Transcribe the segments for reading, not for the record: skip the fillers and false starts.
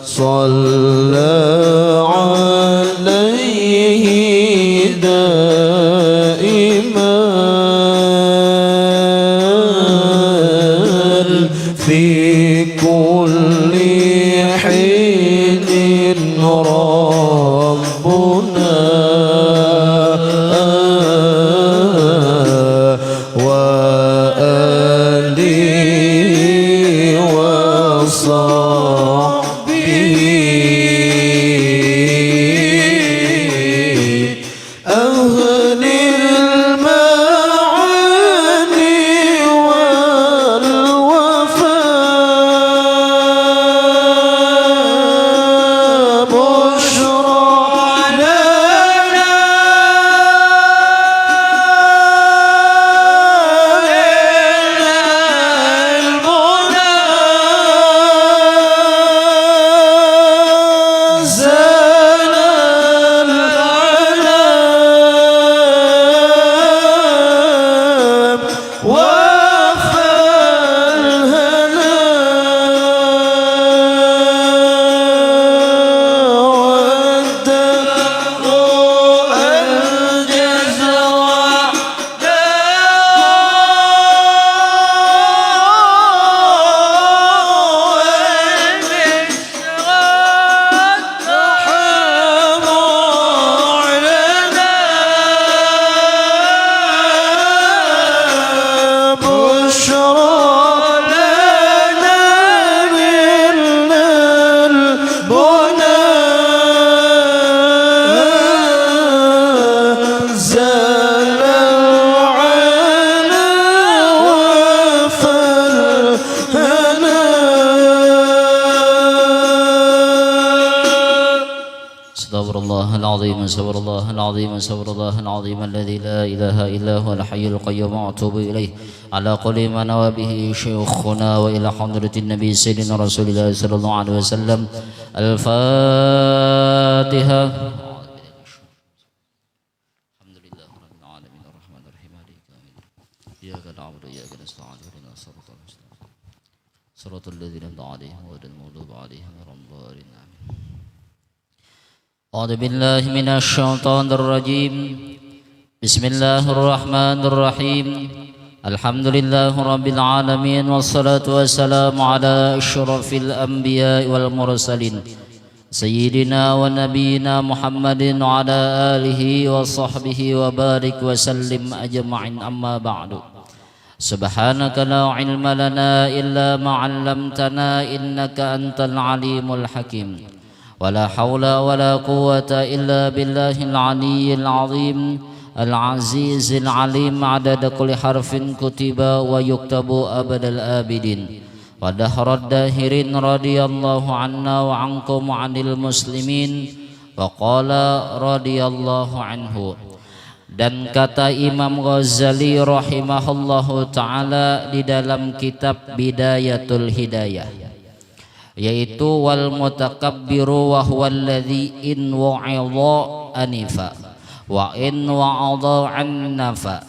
صلى عليه دائما في كل حين ربنا وآله وصحبه أهل المعاني والوفاء بشرى لنا زال العلام وفى الهنا والدهر أنجز بشرى لنا منا البنا زال العنا وفى الهنا استغفر الله العظيم استغفر الله العظيم استغفر الله العظيم الذي لا إله إلا هو الحي القيوم وأتوب إليه على كل ما نوى به شيخنا وإلى حضرة النبي سيدنا رسول الله صلى الله عليه وسلم الفاتحة. الحمد لله رب العالمين الرحمن الرحيم مالك يوم الدين إياك نعبد وإياك نستعين اهدنا الصراط المستقيم صراط الذين أنعمت عليهم غير المغضوب عليهم ولا الضالين آمين. أعوذ بالله من الشيطان الرجيم بسم الله الرحمن الرحيم الحمد لله رب العالمين والصلاة والسلام على أشرف الأنبياء والمرسلين سيدنا ونبينا محمد وعلى آله وصحبه وبارك وسلم أجمعين أما بعد سبحانك لا علم لنا إلا ما علمتنا إنك أنت العليم الحكيم ولا حول ولا قوة إلا بالله العلي العظيم العزيز العليم عدد كل حرف كتب ويكتب أبد الآبدين ودهر الداهرين رضي الله عنا وعنكم وعن المسلمين وقال رضي الله عنه. Dan kata Imam Ghazali rahimahullahu ta'ala di dalam kitab Bidayatul Hidayah, yaitu wal mutakabbiru wa huwa alladhi in wa'idha anifa wa in wa'adha annafa,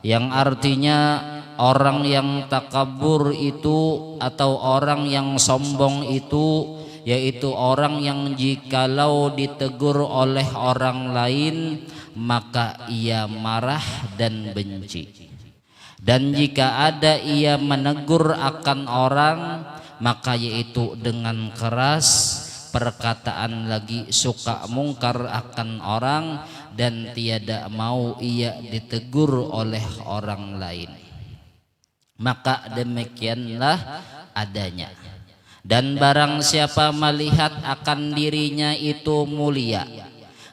yang artinya orang yang takabur itu atau orang yang sombong itu yaitu orang yang jikalau ditegur oleh orang lain maka ia marah dan benci, dan jika ada ia menegur akan orang maka yaitu dengan keras, perkataan lagi suka mungkar akan orang dan tiada mau ia ditegur oleh orang lain. Maka demikianlah adanya. Dan barang siapa melihat akan dirinya itu mulia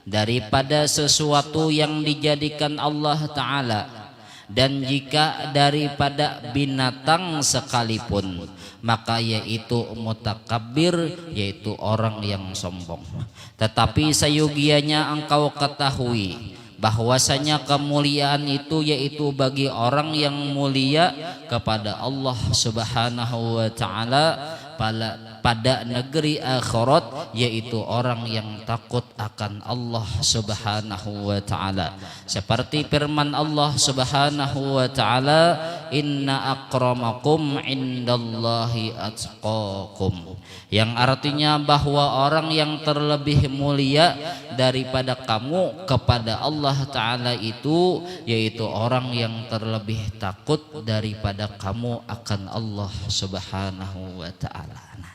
daripada sesuatu yang dijadikan Allah Ta'ala, dan jika daripada binatang sekalipun, maka yaitu mutakabbir, yaitu orang yang sombong. Tetapi sayugianya engkau ketahui bahwasanya kemuliaan itu yaitu bagi orang yang mulia kepada Allah Subhanahu wa Ta'ala pada negeri akhirat, yaitu orang yang takut akan Allah Subhanahu wa taala. Seperti firman Allah Subhanahu wa taala, inna akramakum indallahi atqakum, yang artinya bahwa orang yang terlebih mulia daripada kamu kepada Allah taala itu yaitu orang yang terlebih takut daripada kamu akan Allah Subhanahu wa taala. Nah,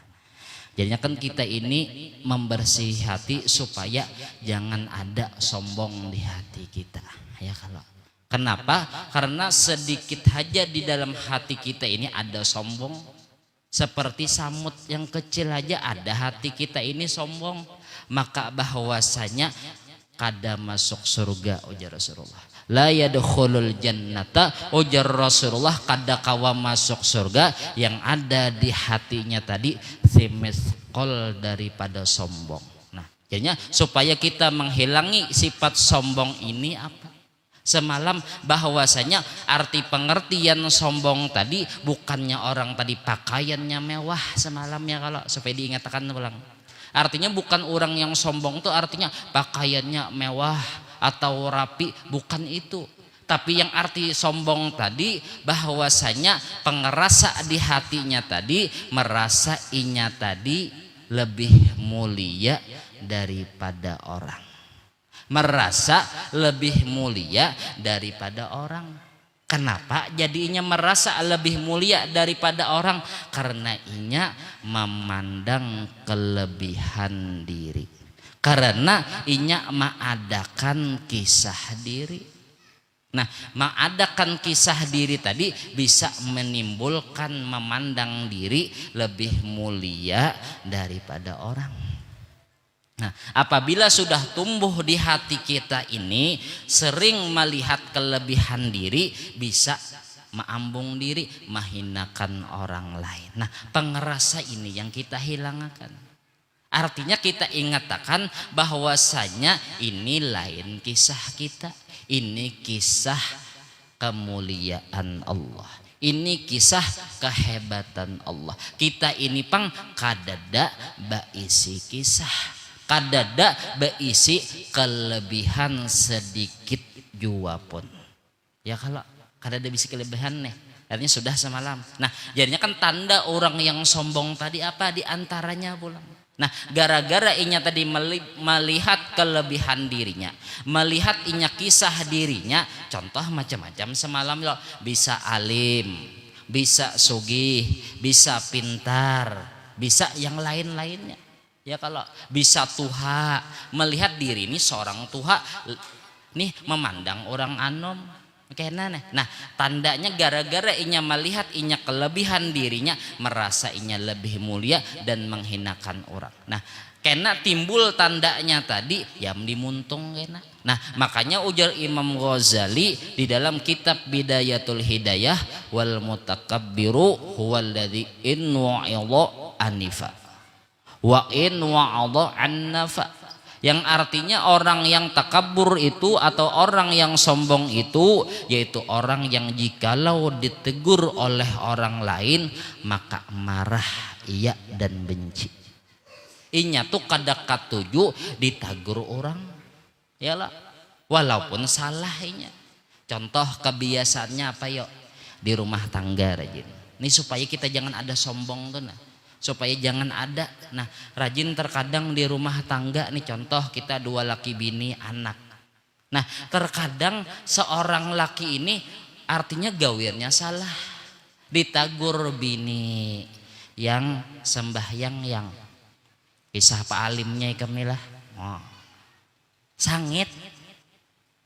jadinya kan kita ini membersih hati supaya jangan ada sombong di hati kita. Ya kalau kenapa? Karena sedikit aja di dalam hati kita ini ada sombong. Seperti samut yang kecil aja ada hati kita ini sombong, maka bahwasanya kada masuk surga ujar Rasulullah. La yadkhulul jannata ujar Rasulullah, kada kawa masuk surga yang ada di hatinya tadi thimisqol daripada sombong. Nah, jadinya supaya kita menghilangi sifat sombong ini apa? Semalam bahwasanya arti pengertian sombong tadi bukannya orang tadi pakaiannya mewah semalam ya, kalau supaya diingatkan ulang. Artinya bukan orang yang sombong itu artinya pakaiannya mewah atau rapi, bukan itu. Tapi yang arti sombong tadi bahwasanya pengerasa di hatinya tadi merasa inya tadi lebih mulia daripada orang. Merasa lebih mulia daripada orang. Kenapa jadinya merasa lebih mulia daripada orang? Karena inya memandang kelebihan diri. Karena inya mengadakan kisah diri. Nah, mengadakan kisah diri tadi bisa menimbulkan memandang diri lebih mulia daripada orang. Nah, apabila sudah tumbuh di hati kita ini sering melihat kelebihan diri, bisa mengambung diri, menghinakan orang lain. Nah, pengerasa ini yang kita hilangkan. Artinya kita ingatakan bahwasanya ini lain kisah kita, ini kisah kemuliaan Allah, ini kisah kehebatan Allah. Kita ini pang kadada baisi kisah, kadada beisi kelebihan sedikit jua pun. Ya kalau kadada beisi kelebihan nih, artinya sudah semalam. Nah, jadinya kan tanda orang yang sombong tadi apa? Di antaranya pulang. Nah, gara-gara inya tadi melihat kelebihan dirinya, melihat inya kisah dirinya, contoh macam-macam semalam loh, bisa alim, bisa sugih, bisa pintar, bisa yang lain-lainnya. Ya kalau bisa tuha, melihat diri ini seorang tuha nih memandang orang anom kena nih. Nah, tandanya gara-gara inya melihat inya kelebihan dirinya, merasa inya lebih mulia dan menghinakan orang. Nah, kena timbul tandanya tadi yang dimuntung kena. Nah, makanya ujar Imam Ghazali di dalam kitab Bidayatul Hidayah, wal mutakabbiru huwallazi in wa'idha anifa wa in wa'adha annafa, yang artinya orang yang takabur itu atau orang yang sombong itu yaitu orang yang jikalau ditegur oleh orang lain maka marah ia dan benci. Inya tuh kadang katuju ditagur orang yalah walaupun salah inya. Contoh kebiasaannya apa yuk di rumah tangga rajin ini supaya kita jangan ada sombong tuh nah, supaya jangan ada. Nah, rajin terkadang di rumah tangga nih contoh kita dua laki bini anak. Nah, terkadang seorang laki ini artinya gawirnya salah, ditagur bini yang sembahyang yang kisah Pak Alimnya ikamilah sangit.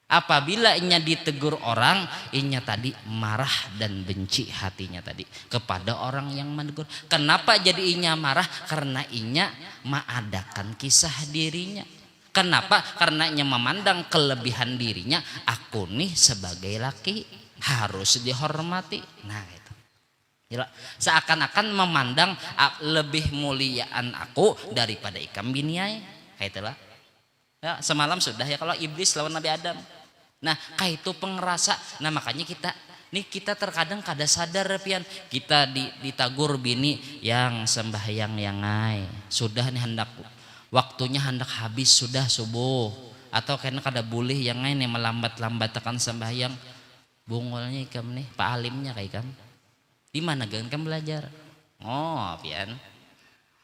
Apabila inya ditegur orang, inya tadi marah dan benci hatinya tadi kepada orang yang menegur. Kenapa jadi inya marah? Karena inya mengadakan kisah dirinya. Kenapa? Karena inya memandang kelebihan dirinya. Aku nih sebagai laki harus dihormati. Nah itu. Seakan-akan memandang lebih muliaan aku daripada ikam biniai. Kayak itulah. Ya, semalam sudah ya kalau iblis lawan Nabi Adam. Nah, kayak itu pengerasa. Nah, makanya kita Nih kita terkadang kada sadar pian kita ditagur bini yang sembahyang yang ngai sudah nih hendak waktunya hendak habis sudah subuh atau karena kada boleh yang ngai nih melambat-lambatakan sembahyang bungolnya ikam nih pak alimnya kayak ikam di mana gan kam belajar oh pian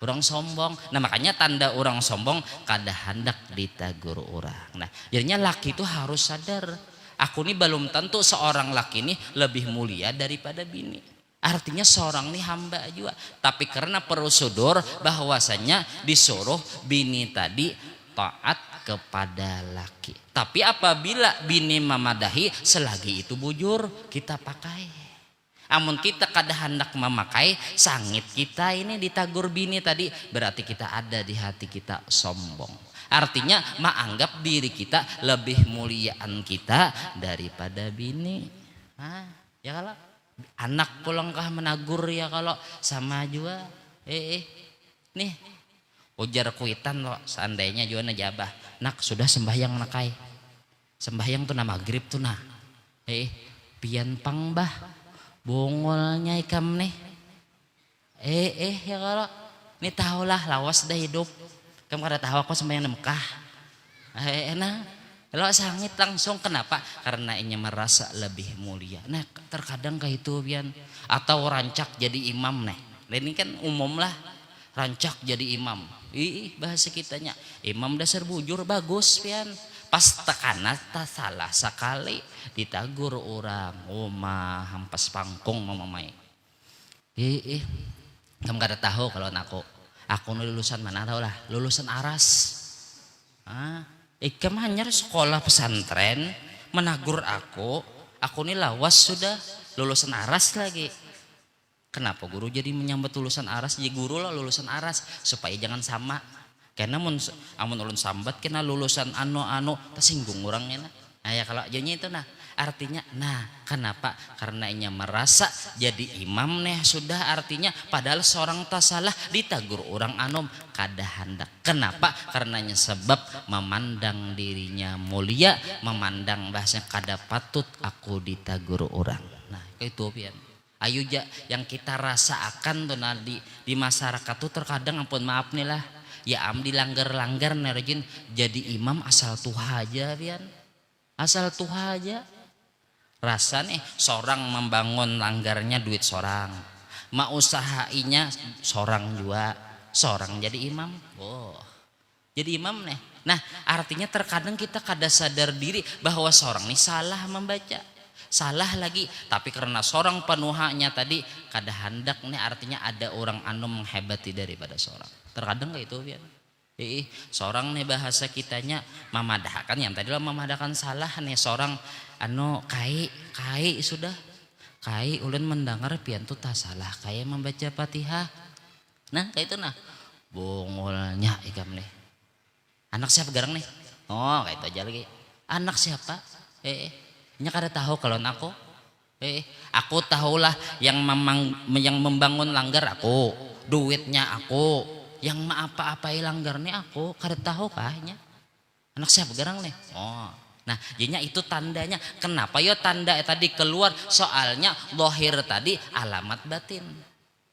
orang sombong. Nah makanya tanda orang sombong kada hendak ditagur orang. Nah jadinya laki itu harus sadar. Aku nih belum tentu seorang laki nih lebih mulia daripada bini. Artinya seorang nih hamba juga. Tapi karena prosedur bahwasanya disuruh bini tadi taat kepada laki. Tapi apabila bini memadahi selagi itu bujur kita pakai. Amun kita kada hendak memakai sangit kita ini ditagur bini tadi berarti kita ada di hati kita sombong. Artinya menganggap diri kita lebih muliaan kita daripada bini. Ya kalau anak pulangkah menagur ya kalau sama juga. Nih ujar kuitan lo seandainya juga najabah. Nak sudah sembahyang nakai. Sembahyang tuh na maghrib tuh nah. Pian pang bah. Bongolnya ikam nih. Ya kalau nih tahulah lawas dah hidup. Kamu kada tahu aku sembahyang di Mekah. Enak. Kalau sangit langsung kenapa? Karena ini merasa lebih mulia. Nah terkadang kayak itu pian. Atau rancak jadi imam nih. Ini kan umum lah. Rancak jadi imam. Bahasa kitanya. Imam dasar bujur bagus pian. Pas tekana tak salah sekali ditagur orang. Mah hampas pangkung mamamai. Kamu kada tahu kalau aku lulusan mana tahu lah, lulusan Aras. Ikam hanya sekolah pesantren menagur aku nih lawas sudah lulusan Aras lagi. Kenapa guru jadi menyambut lulusan Aras? Jadi guru lah lulusan Aras supaya jangan sama. Karena amun ulun sambat kena lulusan anu tersinggung orangnya. Nah ya kalau jadinya itu nah artinya kenapa karena inya merasa jadi imam nih sudah artinya padahal seorang tak salah ditagur orang anom kada hendak. Kenapa karenanya sebab memandang dirinya mulia, memandang bahasanya kada patut aku ditagur orang. Nah itu pian ayo yang kita rasakan tuh di masyarakat tuh terkadang ampun maaf nih lah ya dilanggar-langgar nerjin jadi imam asal tuha aja pian. Asal tuha aja. Rasa nih seorang membangun langgarnya duit seorang. Mau usahainya seorang juga. Seorang jadi imam. Jadi imam nih. Nah artinya terkadang kita kada sadar diri bahwa seorang nih salah membaca. Salah lagi. Tapi karena seorang penuhanya tadi kada hendak nih artinya ada orang anu menghebati daripada seorang. Terkadang kayak itu pian. Seorang nih bahasa kitanya memadahkan yang tadi lah memadahkan salah nih seorang kai sudah kai ulun mendengar pian tuh tak salah kayak membaca Fatihah. Nah kayak itu nah bongolnya ikam nih anak siapa garang nih kayak itu aja lagi anak siapa nya kada tahu kalau aku aku tahulah yang membangun langgar aku duitnya aku yang apa-apai langgar nih aku kada tahu kahnya anak siapa garang nih nah jadinya itu tandanya kenapa tanda tadi keluar soalnya lohir tadi alamat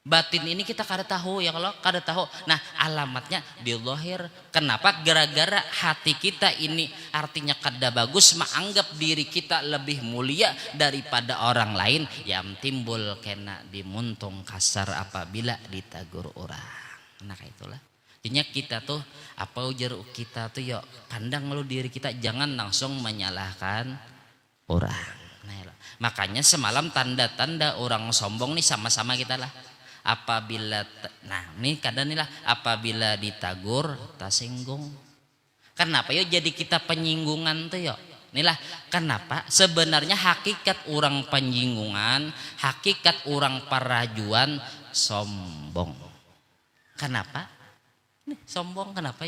batin ini kita kada tahu ya kalau kada tahu nah alamatnya di lohir kenapa gara-gara hati kita ini artinya kada bagus menganggap diri kita lebih mulia daripada orang lain yang timbul kena dimuntung kasar apabila ditagur orang. Nah kayak itulah jadinya kita tuh apa ujar kita tuh pandang lu diri kita jangan langsung menyalahkan orang. Nah, makanya semalam tanda-tanda orang sombong nih sama-sama kita lah apabila nih kadang nih lah apabila ditagur tersinggung. Kenapa jadi kita penyinggungan tuh inilah kenapa sebenarnya hakikat orang penyinggungan hakikat orang parajuan sombong. Kenapa? Sombong kenapa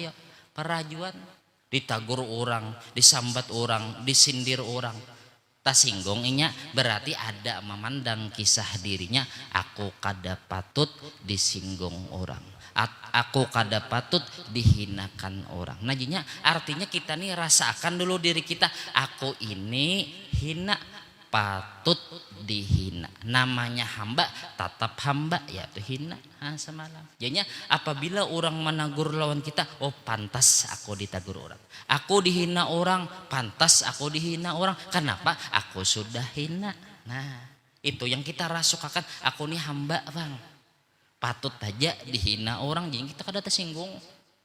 Parajuan ditagur orang, disambat orang, disindir orang. Tasinggung inya berarti ada memandang kisah dirinya aku kada patut disinggung orang. Aku kada patut dihinakan orang. Nah jadinya artinya kita nih rasakan dulu diri kita aku ini hina patut dihina. Namanya hamba tetap hamba ya tuh hina semalam. Jadinya apabila orang menegur lawan kita, oh pantas aku ditegur orang. Aku dihina orang, pantas aku dihina orang. Kenapa? Aku sudah hina. Nah, itu yang kita rasukakan, aku nih hamba bang. Patut aja dihina orang, jadi kita kada tersinggung.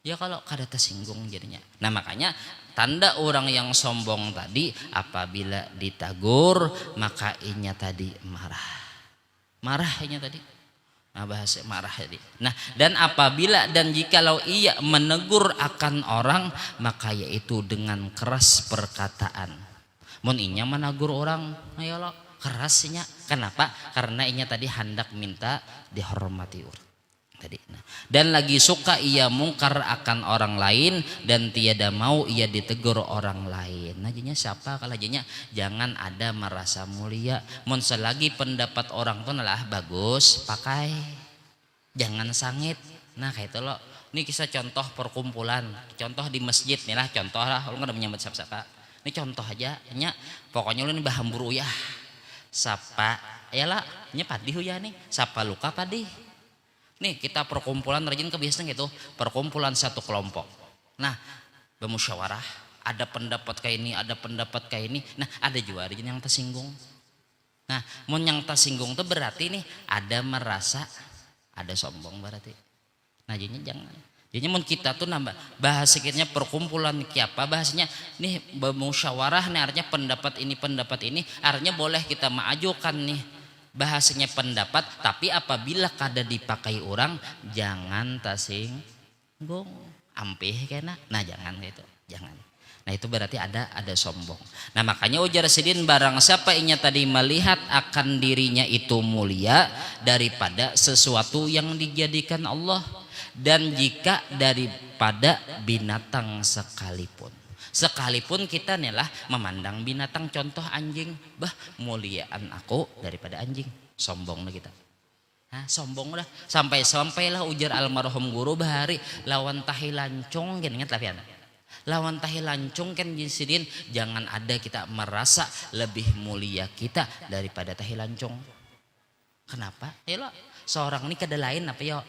Ya kalau kada tersinggung jadinya. Nah makanya tanda orang yang sombong tadi apabila ditegur maka inya tadi marah. Marah inya tadi. Nah bahasa marah tadi. Nah dan apabila dan jikalau ia menegur akan orang maka yaitu dengan keras perkataan. Mun inya menegur orang, ayo lo kerasnya. Kenapa? Karena inya tadi hendak minta dihormati orang. Tadi. Nah, dan lagi suka ia mungkar akan orang lain dan tiada mau ia ditegur orang lain. Nah jadinya siapa kalau jadinya jangan ada merasa mulia. Mun selagi pendapat orang tuh adalah bagus pakai, jangan sangit. Nah kayak itu loh. Ini kisah contoh perkumpulan, contoh di masjid nih lah, contoh lah. Lu nggak ada menyambut siapa. Ini contoh aja, nya pokoknya lu nih bahamburu ya. Sapa, ya lah, nya padih ya nih, sapa luka padih. Nih kita perkumpulan rajin kebiasaan gitu, perkumpulan satu kelompok. Nah bermusyawarah, ada pendapat kayak ini, ada pendapat kayak ini. Nah ada juga rajin yang tersinggung. Nah mau yang tersinggung tuh berarti nih ada merasa, ada sombong berarti. Nah jadinya jangan. Jadinya mau kita tuh nambah bahasa kitanya perkumpulan kiapa bahasanya nih bermusyawarah nih artinya pendapat ini artinya boleh kita mengajukan nih. Bahasanya pendapat, tapi apabila kada dipakai orang jangan tersinggung, ampih kena. Nah jangan gitu, jangan. Nah itu berarti ada sombong. Nah makanya ujar sidin barang siapa inya tadi melihat akan dirinya itu mulia daripada sesuatu yang dijadikan Allah dan jika daripada binatang sekalipun kita nih lah memandang binatang contoh anjing, bah muliaan aku daripada anjing, sombong lah kita. Nah, sombong lah sampailah ujar almarhum guru bahari lawan tahi lancung kan ingat lah lawan tahi lancung kan jisidin jangan ada kita merasa lebih mulia kita daripada tahi lancung. Kenapa? Ya lo seorang ini kada lain apa yo?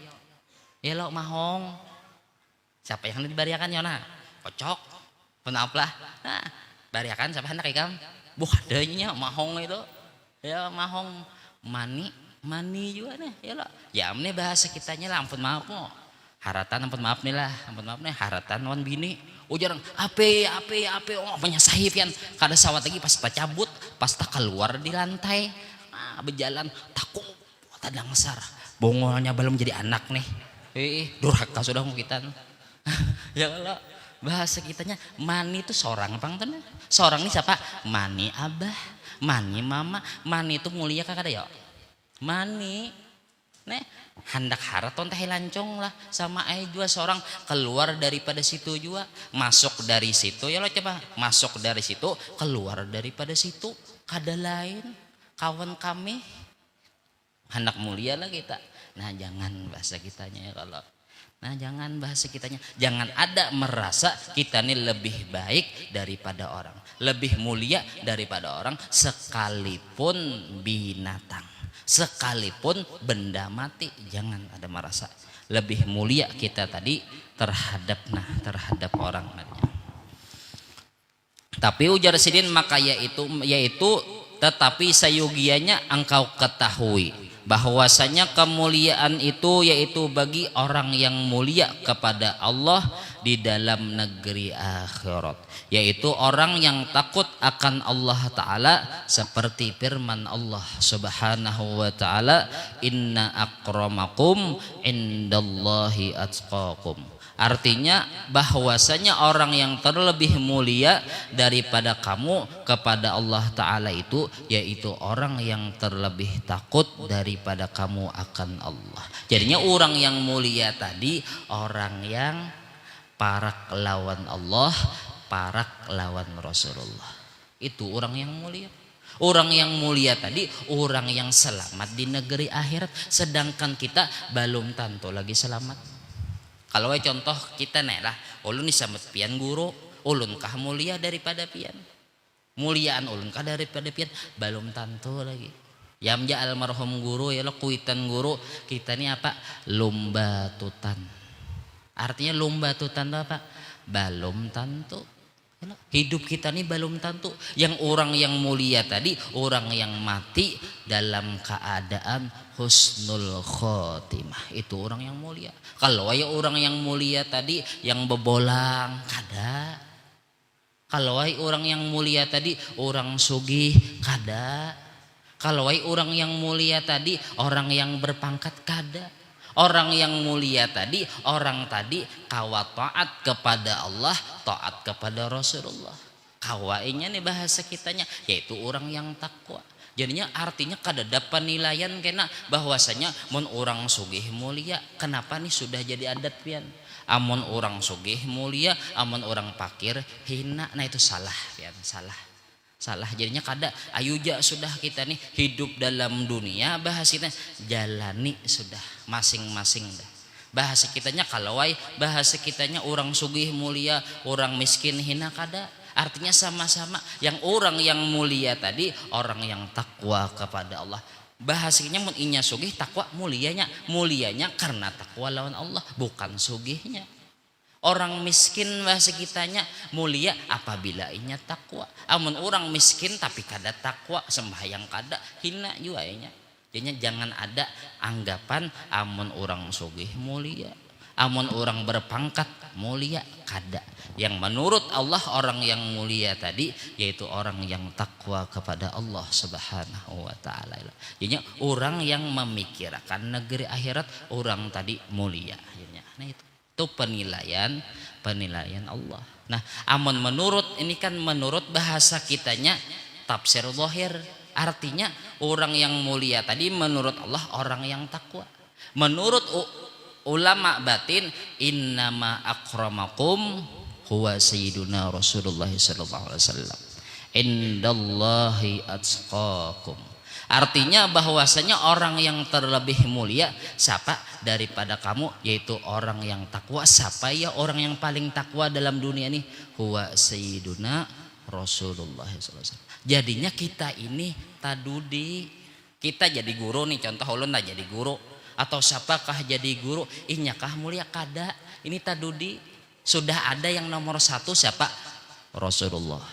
Ya lo mahong. Siapa yang dibariakan Yona? Kocok. Maaf lah, nah, bariakan siapa hendak ikam? Buhdanya mahong itu, ya mahong mani juga nih, ya lo. Ya amne bahasa kitanya lah, ampun maaf mo, haratan ampun maaf nih lah, haratan wan bini, ujar ape, oh banyak sahipian, kada sawat lagi pas tak cabut, pas tak keluar di lantai, berjalan takut, tadang besar, bongolnya belum jadi anak nih, durhaka sudah mau kita, ya lo. Bahasa kitanya mani itu seorang bang teman. Seorang ini siapa? Mani abah, mani mama, mani itu mulia kakak ada ya. Mani, nih hendak haraton tahi lancong lah sama ayah juga seorang keluar daripada situ juga masuk dari situ ya lo coba masuk dari situ keluar daripada situ kada lain kawan kami hendak mulia lah kita. Nah jangan bahasa kitanya ya kalau. Nah jangan bahasa kitanya, jangan ada merasa kita ini lebih baik daripada orang, lebih mulia daripada orang sekalipun binatang, sekalipun benda mati, jangan ada merasa lebih mulia kita tadi terhadap orang. Tapi ujar sidin maka yaitu tetapi sayugianya engkau ketahui bahwasanya kemuliaan itu yaitu bagi orang yang mulia kepada Allah di dalam negeri akhirat, yaitu orang yang takut akan Allah Ta'ala seperti firman Allah Subhanahu wa Ta'ala inna akramakum indallahi atqakum. Artinya bahwasanya orang yang terlebih mulia daripada kamu kepada Allah Ta'ala itu yaitu orang yang terlebih takut daripada kamu akan Allah. Jadinya orang yang mulia tadi orang yang parak lawan Allah, parak lawan Rasulullah. Itu orang yang mulia. Orang yang mulia tadi orang yang selamat di negeri akhirat, sedangkan kita belum tentu lagi selamat. Kalau contoh kita nih lah, ulun disambut pian guru, ulun kah mulia daripada pian? muliaan ulun ka daripada pian balum tantu lagi. Yamja almarhum guru ya lo kuitan guru kita ini apa lomba tutan. Artinya lomba tutan itu apa? Balum tantu. Hidup kita ini belum tentu. Yang orang yang mulia tadi orang yang mati dalam keadaan husnul khotimah, itu orang yang mulia. Kalau ya orang yang mulia tadi yang bebolang kada. Kalau orang yang mulia tadi orang sugih kada. Kalau orang yang mulia tadi orang yang berpangkat kada. Orang yang mulia tadi, orang tadi kawa taat kepada Allah, taat kepada Rasulullah. Kawainya nih bahasa kitanya, yaitu orang yang takwa. Jadinya artinya kadada penilaian kena bahwasanya mun orang sugih mulia, kenapa nih sudah jadi adat pian? Amun orang sugih mulia, amun orang fakir hina, nah itu salah pian, salah. Jadinya kada ayuja sudah kita nih hidup dalam dunia bahasa kita jalani sudah masing-masing dah. Bahasa kitanya kalawai, bahasa kitanya orang sugih mulia, orang miskin hina kada. Artinya sama-sama. Yang orang yang mulia tadi orang yang takwa kepada Allah. Bahasanya mun inya sugih takwa mulianya karena takwa lawan Allah, bukan sugihnya. Orang miskin bahasa kitanya mulia apabila inya takwa. Amun orang miskin tapi kada takwa, sembahyang kada, hina juga inya. Jadinya jangan ada anggapan amun orang sugih mulia, amun orang berpangkat mulia, kada. Yang menurut Allah orang yang mulia tadi yaitu orang yang takwa kepada Allah Subhanahu wa taala. Jadinya orang yang memikirkan negeri akhirat orang tadi mulia. Nah itu penilaian Allah. Nah, amun menurut ini kan menurut bahasa kitanya tafsir zahir, artinya orang yang mulia tadi menurut Allah orang yang takwa. Menurut ulama batin innama akramakum huwa sayyiduna Rasulullah sallallahu alaihi wasallam indallahi atqakum. Artinya bahwasanya orang yang terlebih mulia siapa daripada kamu, yaitu orang yang takwa. Siapa ya orang yang paling takwa dalam dunia ini? Huwa sayyiduna Rasulullah SAW. Jadinya kita ini tadudi, kita jadi guru nih, contoh ulun lah jadi guru atau siapakah jadi guru, inyakah mulia kada. Ini tadudi sudah ada yang nomor satu siapa? Rasulullah.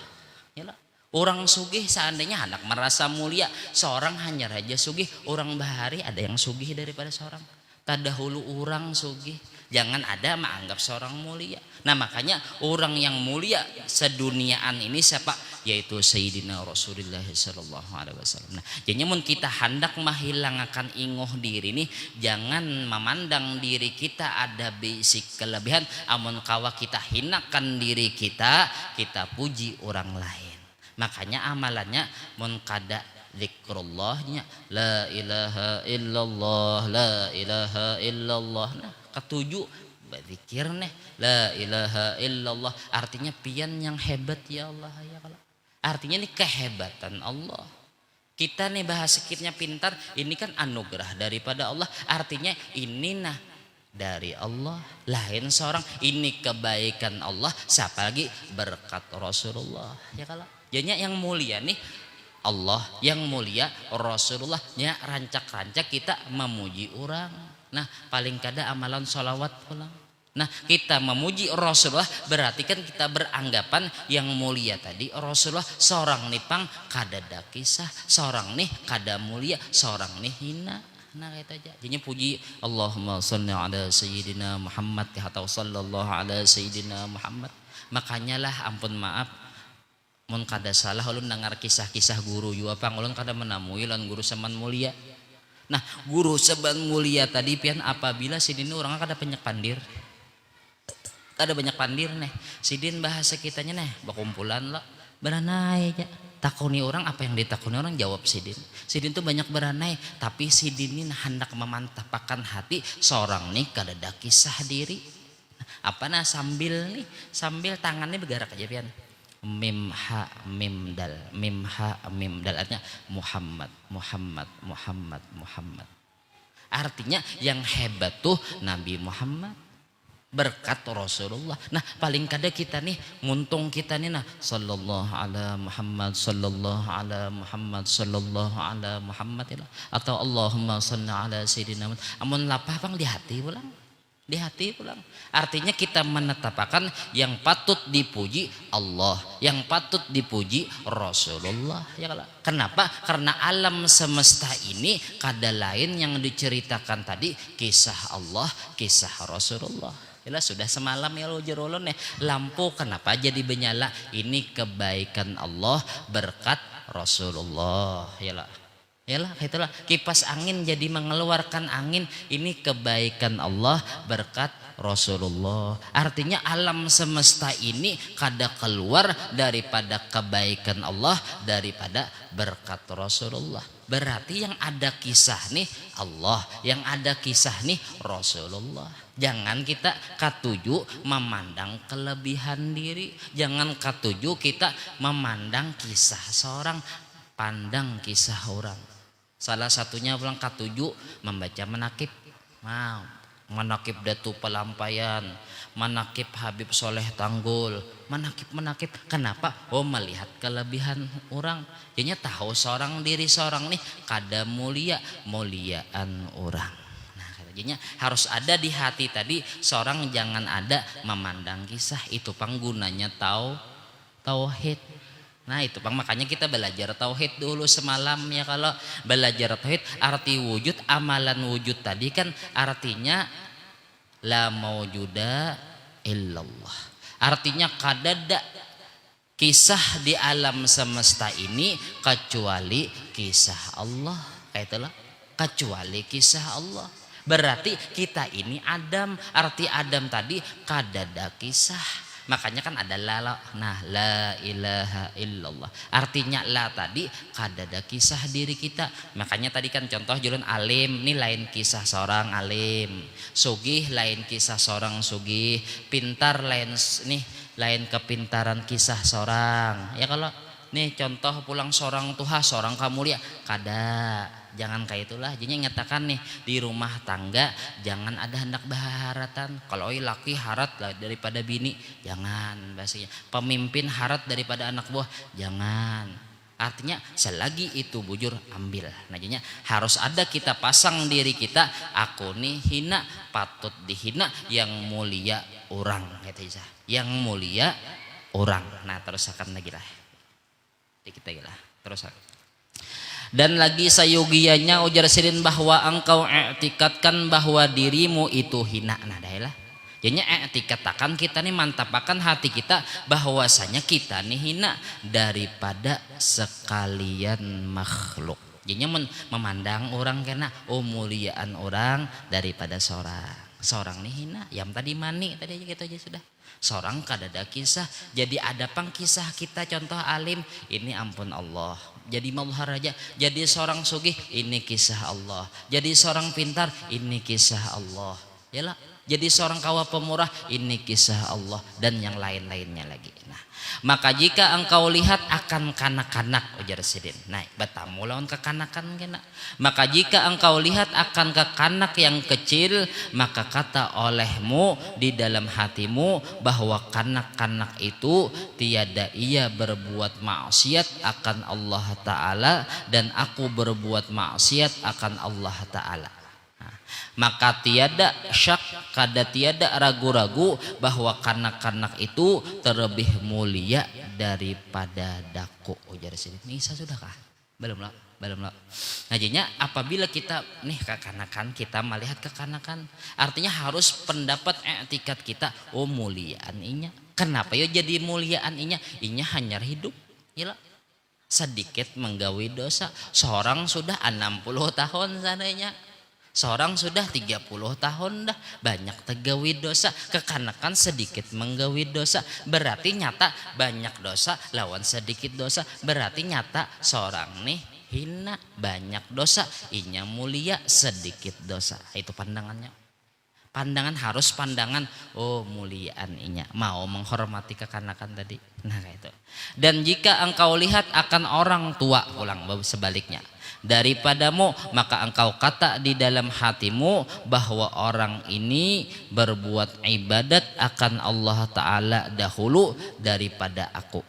Yalah. Orang sugih seandainya anak merasa mulia, seorang hanya raja sugih, orang bahari ada yang sugih daripada seorang. Tadahulu orang sugih, jangan ada menganggap seorang mulia. Nah makanya orang yang mulia seduniaan ini siapa? Yaitu Sayyidina Rasulullah sallallahu alaihi wasallam. Nah, jadi mun kita hendak menghilangkan ingoh diri ini, jangan memandang diri kita ada basic kelebihan, amun kawa kita hinakan diri kita puji orang lain. Makanya amalannya mun kada zikrullahnya la ilaha illallah, la ilaha illallah. Nah, ketujuh berzikir nih la ilaha illallah, artinya pian yang hebat ya Allah ya kalau. Artinya ini kehebatan Allah. Kita nih bahasa kitnya pintar, ini kan anugerah daripada Allah. Artinya ini nah dari Allah, lain seorang, ini kebaikan Allah, siapa lagi berkat Rasulullah ya kalau. Jadinya yang mulia nih Allah, yang mulia Rasulullah, nya rancak-rancak kita memuji orang. Nah paling kada amalan sholawat pulang. Nah kita memuji Rasulullah berarti kan kita beranggapan yang mulia tadi Rasulullah seorang nih pang kada ada kisah, seorang nih kada mulia, seorang nih hina. Nah itu aja. Jadinya puji Allahumma shalli ala sayyidina Muhammad atau sallallahu ala sayyidina Muhammad. Makanya lah ampun maaf mun kada salah ulun dengar kisah-kisah guru juga pang ulun kada menamui lan guru seman mulia. Nah guru seman mulia tadi pian apabila sidin orang kada banyak pandir, kada banyak pandir nih sidin bahasa kitanya nih bakumpulan lah beranai aja takuni orang, apa yang ditakuni orang jawab sidin tuh banyak beranai, tapi sidin ini hendak memantapkan hati seorang nih kada ada kisah diri. Apa nah sambil tangannya bergerak aja pian mim ha mim dal, mim ha mim dal, artinya Muhammad. Artinya yang hebat tuh Nabi Muhammad. berkat Rasulullah. Nah paling kada kita nih nguntung kita nih nah sallallahu ala Muhammad sallallahu ala Muhammad sallallahu ala Muhammad ya, atau Allahumma shalli ala sayyidina Muhammad. Amun lapah pang di hati pulang. Di hati pulang. Artinya kita menetapkan yang patut dipuji Allah, yang patut dipuji Rasulullah. Ya kalau kenapa? Karena alam semesta ini kada lain yang diceritakan tadi kisah Allah, kisah Rasulullah. Yalah sudah semalam ya lo jerolon ya lampu kenapa jadi menyala? Ini kebaikan Allah berkat Rasulullah. Yalah. Yalah itulah kipas angin jadi mengeluarkan angin ini kebaikan Allah berkat Rasulullah. Artinya alam semesta ini kada keluar daripada kebaikan Allah daripada berkat Rasulullah. Berarti yang ada kisah nih Allah, yang ada kisah nih Rasulullah. Jangan kita katuju memandang kelebihan diri, jangan katuju kita memandang kisah seorang, pandang kisah orang. Salah satunya pulang katuju membaca manakib. Mau manakib Datu Pelampayan, manakib Habib Soleh Tanggul, manakib. Kenapa? Oh melihat kelebihan orang. Jadinya tahu seorang diri seorang nih kada muliaan orang. Nah jadinya harus ada di hati tadi seorang jangan ada memandang kisah itu panggunanya tauhid. Nah itu bang makanya kita belajar tauhid dulu semalam ya. Kalau belajar tauhid arti wujud amalan wujud tadi kan artinya la maujuda illallah. Artinya kadada kisah di alam semesta ini kecuali kisah Allah. Kayak itulah kecuali kisah Allah. Berarti kita ini Adam. Arti Adam tadi kadada kisah. Makanya kan ada la, nah la ilaha illallah. Artinya la tadi kadada kisah diri kita. Makanya tadi kan contoh julun alim, ini lain kisah seorang alim. Sugih lain kisah seorang sugih. Pintar lain nih lain kepintaran kisah seorang. Ya kalau nih contoh pulang seorang tuha, seorang kamulia kada. Jangan kayak itulah. Jadi nyatakan nih di rumah tangga jangan ada hendak baharatan. Kalau laki harat lah daripada bini, jangan bahasanya. Pemimpin harat daripada anak buah, jangan. Artinya selagi itu bujur ambil. Nah jadinya harus ada kita pasang diri kita. Aku nih hina, patut dihina, yang mulia orang. Yang mulia orang. Nah terus akan lagi lah. Kita gila terus akan. Dan lagi sayugianya ujar sidin bahwa engkau i'tikadkan bahwa dirimu itu hina. Nah dahlah. Jadinya i'tikadkan kita nih mantapakan hati kita bahwasanya kita nih hina daripada sekalian makhluk. Jadinya memandang orang kena muliaan orang daripada seorang nih hina. Yang tadi mani tadi aja gitu aja sudah. Seorang kadada kisah. Jadi ada pang kisah kita contoh alim ini ampun Allah. Jadi maharaja, jadi seorang sugih ini kisah Allah. Jadi seorang pintar ini kisah Allah. Yalah, jadi seorang kawa pemurah ini kisah Allah dan yang lain-lainnya lagi. Nah, maka jika engkau lihat akan kanak-kanak ujar sidin. Nah, betamu lawan kekanakan kena. Maka jika engkau lihat akan kekanak yang kecil, maka kata olehmu di dalam hatimu bahwa kanak-kanak itu tiada ia berbuat maksiat akan Allah Ta'ala dan aku berbuat maksiat akan Allah Ta'ala. Maka tiada syak, kada tiada ragu-ragu bahwa kanak-kanak itu terlebih mulia daripada daku. Ujar sini. Nisa sudahkah? Belum lah. Nah jadinya apabila kita nih kekanakan kita melihat kekanakan, artinya harus pendapat etikad kita muliaan inya. Kenapa ya jadi muliaan inya? Inya hanya hidup. Gila. Sedikit menggawi dosa. Seorang sudah 60 tahun sananya. Seorang sudah 30 tahun dah banyak tegawi dosa, kekanakan sedikit menggawi dosa, berarti nyata banyak dosa lawan sedikit dosa, berarti nyata seorang nih hina banyak dosa, inya mulia sedikit dosa. Itu pandangannya. Pandangan harus pandangan muliaan inya, mau menghormati kekanakan tadi. Nah kayak itu. Dan jika engkau lihat akan orang tua pulang sebaliknya. daripadamu, maka engkau kata di dalam hatimu bahwa orang ini berbuat ibadat akan Allah Ta'ala dahulu daripada aku,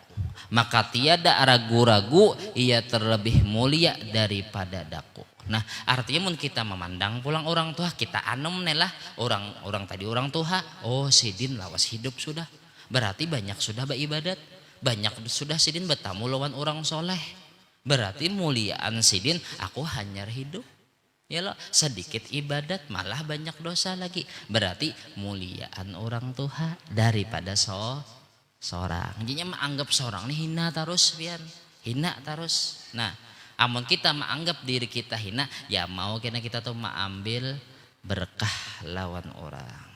maka tiada ragu-ragu ia terlebih mulia daripada daku. Nah artinya mun kita memandang pulang orang tua, kita anem nelah orang tadi orang tua, oh sidin lawas hidup sudah, berarti banyak sudah beribadat, banyak sudah sidin bertamu lawan orang soleh, berarti muliaan sidin aku hanya hidup ya lo, sedikit ibadat malah banyak dosa lagi, berarti muliaan orang tua daripada seorang. Jadinya menganggap seorang ini hina terus pian, hina terus. Nah amun kita menganggap diri kita hina, ya mau kena kita tuh mengambil berkah lawan orang.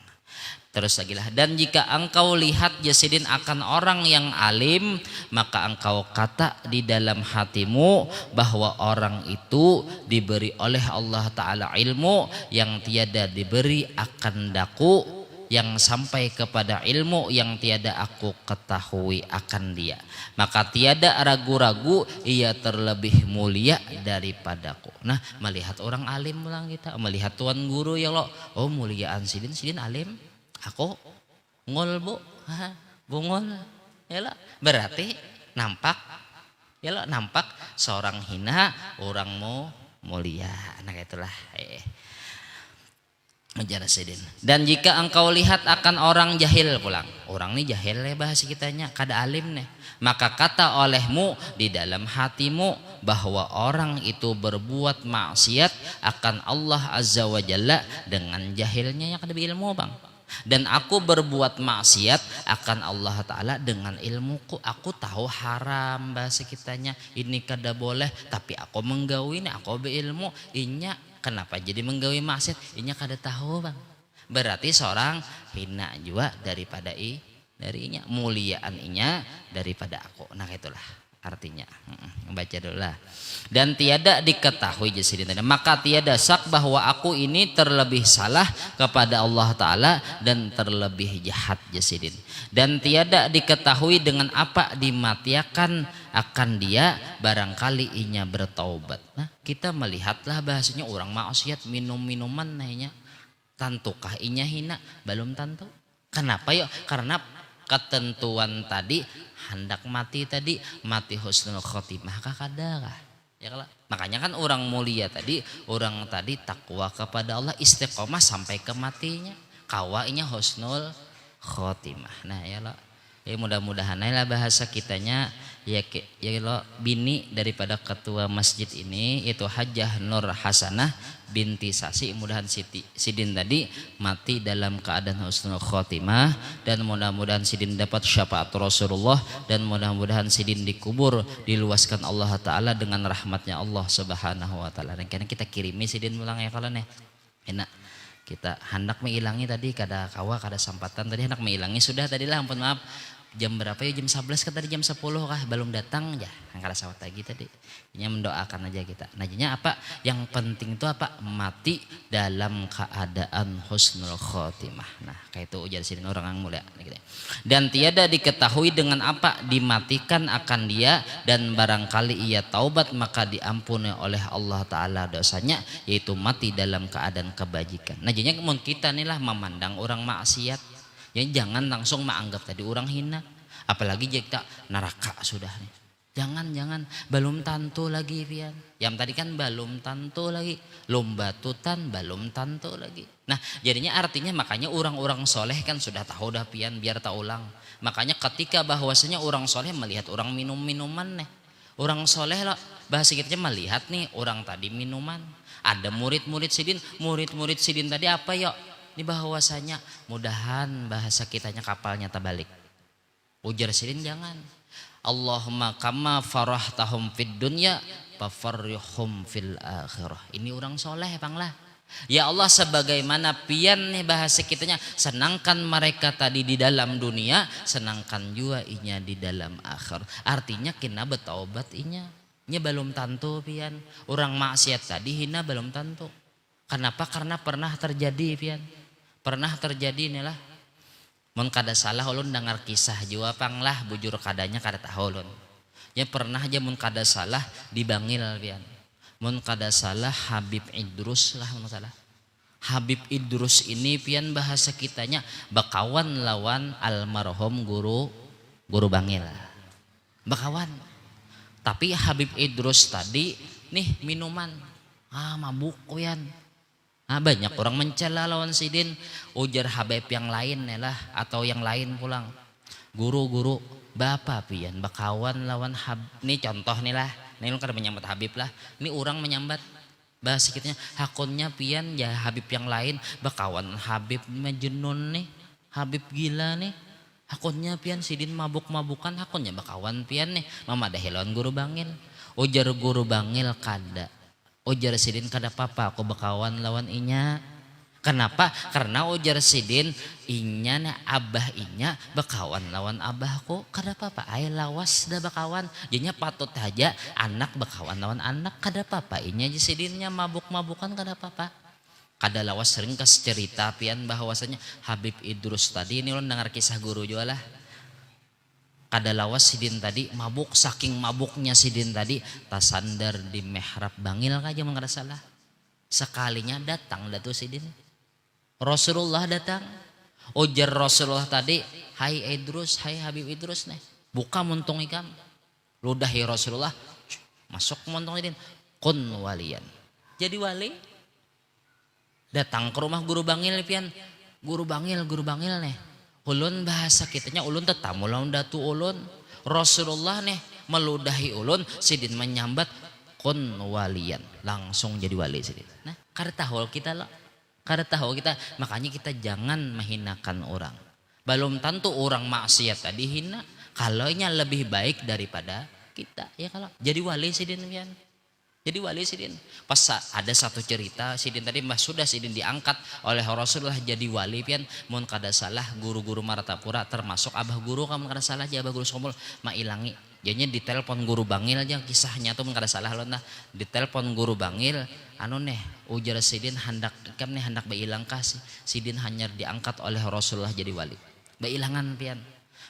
Terus lagi lah, dan jika engkau lihat jasidin akan orang yang alim, maka engkau kata di dalam hatimu bahwa orang itu diberi oleh Allah Ta'ala ilmu yang tiada diberi akan daku, yang sampai kepada ilmu yang tiada aku ketahui akan dia, maka tiada ragu-ragu ia terlebih mulia daripadaku. Nah melihat orang alim ulang kita, melihat tuan guru ya lo, oh muliaan sidin alim, aku ngol bu, bungol ya lo, berarti nampak ya lo, nampak seorang hina orang mau mulia. Nah itulah menjara sidin. Dan jika engkau lihat akan orang jahil pulang, orang ini jahil ya bahasa kitanya, kada alim nih, maka kata olehmu di dalam hatimu bahwa orang itu berbuat maksiat akan Allah Azza wa Jalla dengan jahilnya yang kada ilmu bang. Dan aku berbuat maksiat akan Allah Ta'ala dengan ilmuku, aku tahu haram bahasa kitanya, ini kada boleh, tapi aku menggawi, aku berilmu, inya kenapa jadi menggawi maksiat, inya kada tahu bang. Berarti seorang hina juga daripada darinya, muliaan inya daripada aku. Nah itulah artinya, baca dulu lah. Dan tiada diketahui jasidin, maka tiada syak bahwa aku ini terlebih salah kepada Allah Ta'ala dan terlebih jahat jasidin. Dan tiada diketahui dengan apa dimatiakan akan dia barangkali inya bertaubat. Nah kita melihatlah bahasanya orang maksiat minum minuman nahnya, tantukah inya hina? Belum tentu. Kenapa yuk? Karena ketentuan tadi hendak mati tadi, mati husnul khotimah kada kah? Ya kalau makanya kan orang mulia tadi, orang tadi takwa kepada Allah, istiqomah sampai ke matinya, kawainya husnul khotimah. Nah ya lo, ya mudah-mudahan lah bahasa kitanya ya lo, bini daripada ketua masjid ini itu Hajah Nur Hasanah binti Sasi, mudahan sidin tadi mati dalam keadaan husnul khotimah, dan mudah-mudahan sidin dapat syafaat Rasulullah, dan mudah-mudahan sidin dikubur diluaskan Allah Ta'ala dengan rahmatnya Allah Subhanahu wa Ta'ala. Dan karena kita kirimi sidin ulang ya kalau nih enak, kita hendak mengilangi tadi kada kawa kada sampatan tadi hendak mengilangi sudah tadi lah, ampun maaf jam berapa ya, jam 11 kan tadi, jam 10 kah belum datang ya, angkara sawat lagi tadi. Ini mendoakan aja kita. Nah jadinya apa yang penting itu apa, mati dalam keadaan husnul khotimah. Nah kayak itu ujar sidin orang yang mulia gitu. Dan tiada diketahui dengan apa dimatikan akan dia, dan barangkali ia taubat maka diampuni oleh Allah Ta'ala dosanya, yaitu mati dalam keadaan kebajikan. Nah jadinya kita nih lah memandang orang maksiat ya, jangan langsung menganggap tadi orang hina, apalagi jika neraka sudah nih. Jangan belum tentu lagi pian. Yang tadi kan belum tentu lagi, lomba tutan belum tentu lagi. Nah jadinya artinya makanya orang-orang soleh kan sudah tahu dah pian, biar tak ulang. Makanya ketika bahwasanya orang soleh melihat orang minum minuman nih, orang soleh lah bahasa kita melihat nih orang tadi minuman. Ada murid-murid sidin tadi apa yuk? Ini bahwasanya mudahan bahasa kitanya kapalnya terbalik. Ujar sidin jangan. Allahumma kama farahtahum fid dunya fafarrihum fil akhirah. Ini orang soleh bang lah. Ya Allah sebagaimana pian nih bahasa kitanya, senangkan mereka tadi di dalam dunia, senangkan juga inya di dalam akhir. Artinya kena bertaubat inya. Nya belum tentu pian. Orang maksiat tadi hina belum tentu. Kenapa? Karena pernah terjadi pian. Pernah terjadi nih lah. Mun kada salah ulun dengar kisah jua pang lah, bujur kadanya kada tahu ulun. Ya pernah aja mun kada salah dibangil pian. mun kada salah Habib Idrus lah mun salah. Habib Idrus ini pian bahasa kitanya bakawan lawan almarhum guru Bangil. Bakawan. Tapi Habib Idrus tadi nih minuman. Mabuk pian. Banyak orang mencela lawan sidin, ujar Habib yang lain lah atau yang lain pulang. Guru bapak pian bakawan lawan Habib. Nih contoh nih lah, nih lu kada menyambat Habib lah. Ini orang menyambat bahasa kitanya hakunnya pian ya Habib yang lain bakawan Habib majnun nih, Habib gila nih. Hakunnya pian sidin mabuk-mabukan, hakunnya bakawan pian nih mamadahi lawan guru Bangil. Ujar guru Bangil kada. Ujar sidin kada apa-apa aku bakawan lawan inya. Kenapa? Karena ujar sidin inya na abah inya bakawan lawan abahku kada apa-apa. Ay lawas dah bakawan. Jadinya patut aja anak bakawan lawan anak kada apa-apa. Inya sidinnya mabuk-mabukan kada apa-apa. Kada lawas sering kas cerita pian bahwasanya Habib Idrus tadi ini lo dengar kisah guru juga lah. Kada lawas sidin tadi mabuk, saking mabuknya sidin tadi tasandar di mihrab Bangil aja mun kada salah. Sekalinya datang datu sidin. Rasulullah datang. Ujar Rasulullah tadi, "Hai Idrus, hai Habib Idrus nih. Buka muntung ikam." Ludahi Rasulullah, masuk muntung sidin. Kun walian. Jadi wali. Datang ke rumah guru Bangil pian. Guru Bangil nih. Ulun bahasa kitanya ulun tetamu lawan datu ulun. Rasulullah nih meludahi ulun, sidin menyambat kun walian, langsung jadi wali sidin. Nah, kada tahu kita lah. Kada tahu kita, makanya kita jangan menghinakan orang. Belum tentu orang maksiat tadi hina, kalau nya lebih baik daripada kita. Ya kalau jadi wali sidin pian. Jadi wali sidin. Pas ada satu cerita sidin tadi sudah sidin diangkat oleh Rasulullah jadi wali pian. Mun kada salah guru-guru Martapura termasuk abah guru kamu kada salah aja abah guru Somol mailangi. Jadinya ditelepon guru Bangil aja kisahnya tuh mun kada salah lo nah. Ditelepon guru Bangil anu nih ujar sidin hendak ikam nih hendak bailang kasih. Sidin hanya diangkat oleh Rasulullah jadi wali. Bailangan pian.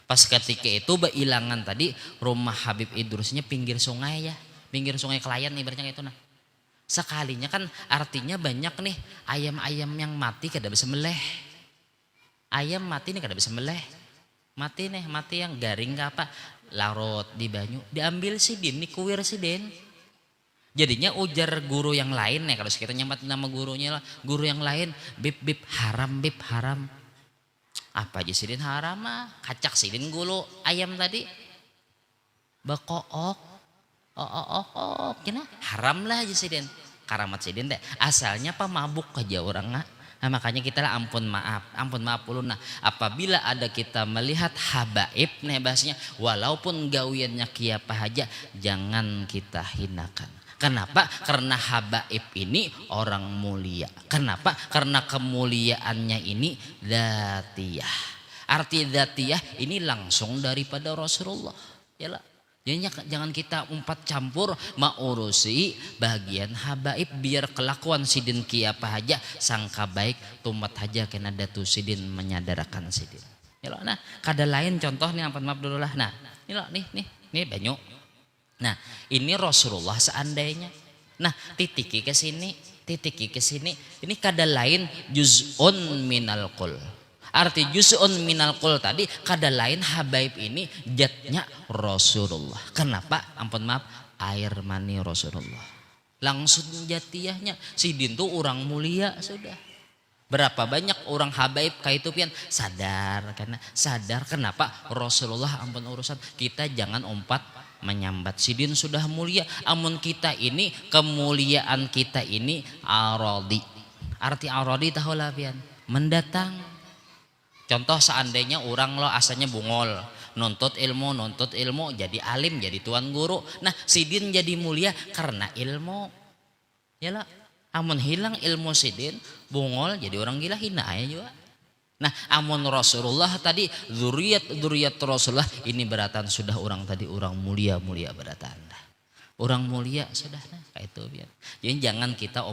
Pas ketika itu bailangan tadi rumah Habib Idrusnya pinggir sungai ya. Pinggir sungai Kelayan ibaratnya itu nah. Sekalinya kan artinya banyak nih ayam-ayam yang mati kada bisa meleh. Ayam mati nih kada bisa meleh. Mati yang garing ke apa? Larut di banyu. Diambil sidin, dikuwir sidin. Jadinya ujar guru yang lain nih kalau kita nyambat nama gurunya lah. Guru yang lain bib haram. Apa aja sidin haram mah? Kacak sidin gulu ayam tadi. Bekook. Kena haram lah aja sidin. Karamat sidin deh. Asalnya mabuk aja orang. Nah makanya kita lah ampun maaf ulun. Nah apabila ada kita melihat habaib nih bahasanya walaupun gawiannya kiapa aja jangan kita hinakan. Kenapa? Karena habaib ini orang mulia. Kenapa? Karena kemuliaannya ini dzatiyah. Arti dzatiyah ini langsung daripada Rasulullah. Yalah. Jangan kita umpat campur maurusi bagian habaib biar kelakuan sidin kiapa aja sangka baik tumat aja kena datu sidin menyadarkan sidin. Nah kada lain contoh nih maaf dulu lah. Nah nih banyu. Nah ini Rasulullah seandainya. Nah titiki ke sini ini kada lain juz'un minal qul. Arti juz'un minal qul tadi kada lain habaib ini jatnya Rasulullah. Kenapa? Ampun maaf, air mani Rasulullah. Langsung jatiyahnya sidin tuh orang mulia sudah. Berapa banyak orang habaib kayak itu pian sadar kenapa Rasulullah ampun urusan kita jangan umpat menyambat sidin sudah mulia. Amun kita ini kemuliaan kita ini aradi. Arti aradi tahu lah pian mendatang. Contoh seandainya orang lo asalnya bungol, nuntut ilmu jadi alim, jadi tuan guru. Nah sidin jadi mulia karena ilmu. Yalah, amun hilang ilmu sidin, bungol jadi orang gila hina aja juga. Nah amun Rasulullah tadi zuriat Rasulullah ini beratan sudah orang tadi orang mulia beratan. orang mulia sudah nah kayak itu biar. Jadi jangan kita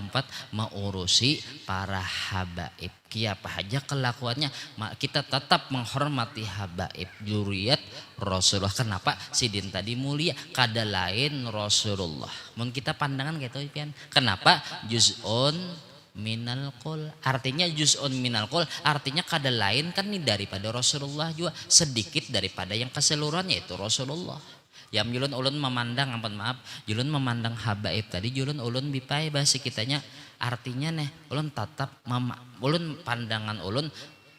mengurusi para habaib. Kiapa aja kelakuannya kita tetap menghormati habaib juriyat Rasulullah. Kenapa? Sidin tadi mulia kada lain Rasulullah. Mun kita pandangan kayak itu pian. Kenapa? Juz'un minal qul. Artinya juz'un minal qul artinya kada lain kan nih daripada Rasulullah juga, sedikit daripada yang keseluruhan yaitu Rasulullah. Yang julun ulun memandang, ampun maaf, julun memandang habaib tadi julun ulun bipai bahasa kitanya artinya nih ulun tetap ulun pandangan ulun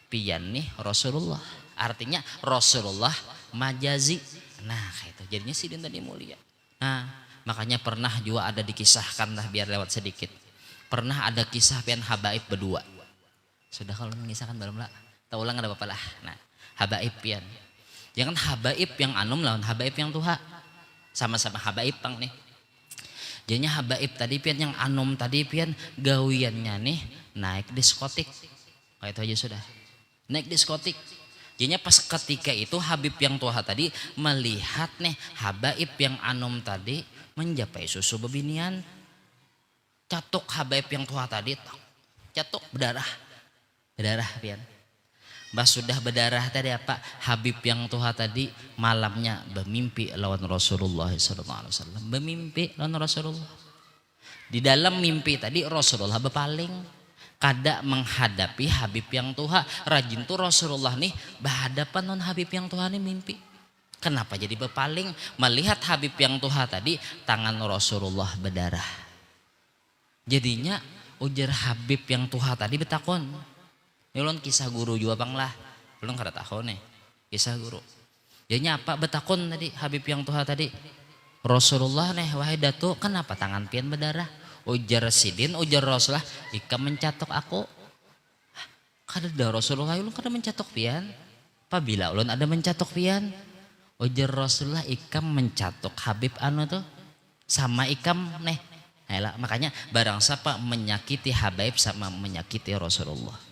pian nih Rasulullah. Artinya Rasulullah majazi. Nah kayak itu jadinya sidin tadi mulia. Nah makanya pernah juga ada dikisahkan lah biar lewat sedikit. Pernah ada kisah pian habaib berdua. Sudah kalau mengisahkan belum lah? Tahu ulang ada apa lah. Nah habaib pian. Jangan habaib yang anum lawan habaib yang tuha. Sama-sama habaib pang nih. Jadinya habaib tadi pian yang anum tadi pian gawiannya nih naik diskotik. Kayak itu aja sudah. Naik diskotik. Jadinya pas ketika itu habib yang tuha tadi melihat nih habaib yang anum tadi menjapai susu bebinian. Catuk habaib yang tuha tadi. Catuk berdarah. Berdarah pian. Bas sudah berdarah tadi apa habib yang tuha tadi malamnya bermimpi lawan Rasulullah SAW. Bermimpi lawan Rasulullah. Di dalam mimpi tadi Rasulullah berpaling kada menghadapi habib yang tuha. Rajin tuh Rasulullah nih berhadapan non habib yang tuha nih mimpi. Kenapa jadi berpaling? Melihat habib yang tuha tadi tangan Rasulullah berdarah. Jadinya ujar habib yang tuha tadi betakon. Ulun kisah guru juga bang lah, ulun kada tahu nih kisah guru. Jadinya apa betakon tadi Habib yang tuha tadi Rasulullah nih wahai datu kenapa tangan pian berdarah? Ujar sidin ujar Rasulullah ika mencatok aku. Kada ada Rasulullah ulun kada mencatok pian. Apabila ulun ada mencatok pian? Ujar Rasulullah ikam mencatok Habib anu tuh sama ikam nih. Nah, makanya barang siapa menyakiti habaib sama menyakiti Rasulullah.